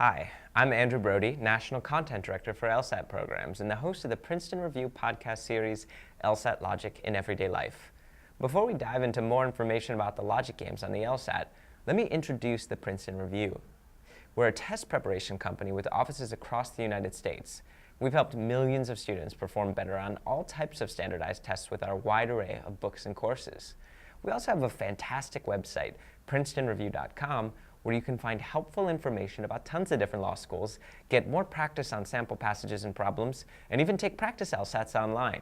Hi, I'm Andrew Brody, National Content Director for LSAT programs and the host of the Princeton Review podcast series, LSAT Logic in Everyday Life. Before we dive into more information about the logic games on the LSAT, let me introduce the Princeton Review. We're a test preparation company with offices across the United States. We've helped millions of students perform better on all types of standardized tests with our wide array of books and courses. We also have a fantastic website, princetonreview.com, where you can find helpful information about tons of different law schools, get more practice on sample passages and problems, and even take practice LSATs online.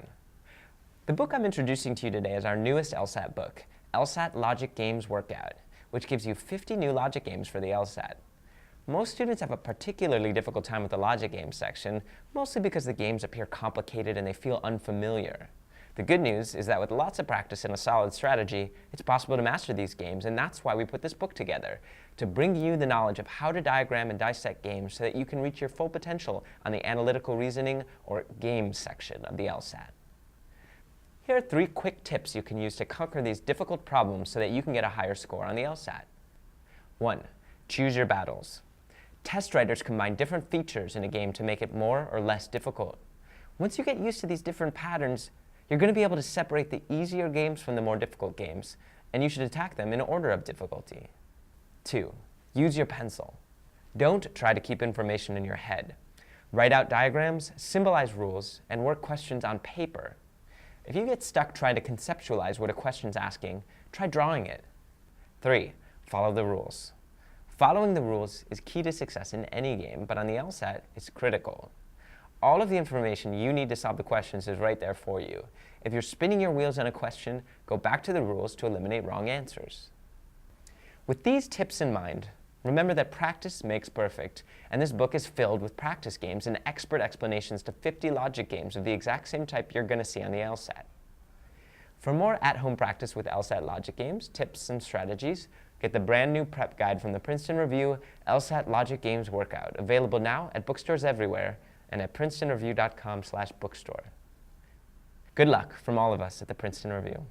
The book I'm introducing to you today is our newest LSAT book, LSAT Logic Games Workout, which gives you 50 new logic games for the LSAT. Most students have a particularly difficult time with the logic games section, mostly because the games appear complicated and they feel unfamiliar. The good news is that with lots of practice and a solid strategy, it's possible to master these games, and that's why we put this book together, to bring you the knowledge of how to diagram and dissect games so that you can reach your full potential on the analytical reasoning or games section of the LSAT. Here are 3 quick tips you can use to conquer these difficult problems so that you can get a higher score on the LSAT. 1. Choose your battles. Test writers combine different features in a game to make it more or less difficult. Once you get used to these different patterns, you're going to be able to separate the easier games from the more difficult games, and you should attack them in order of difficulty. 2. Use your pencil. Don't try to keep information in your head. Write out diagrams, symbolize rules, and work questions on paper. If you get stuck trying to conceptualize what a question's asking, try drawing it. 3. Follow the rules. Following the rules is key to success in any game, but on the LSAT, it's critical. All of the information you need to solve the questions is right there for you. If you're spinning your wheels on a question, go back to the rules to eliminate wrong answers. With these tips in mind, remember that practice makes perfect, and this book is filled with practice games and expert explanations to 50 logic games of the exact same type you're going to see on the LSAT. For more at-home practice with LSAT logic games, tips, and strategies, get the brand new prep guide from the Princeton Review, LSAT Logic Games Workout, available now at bookstores everywhere and at princetonreview.com/bookstore. Good luck from all of us at the Princeton Review.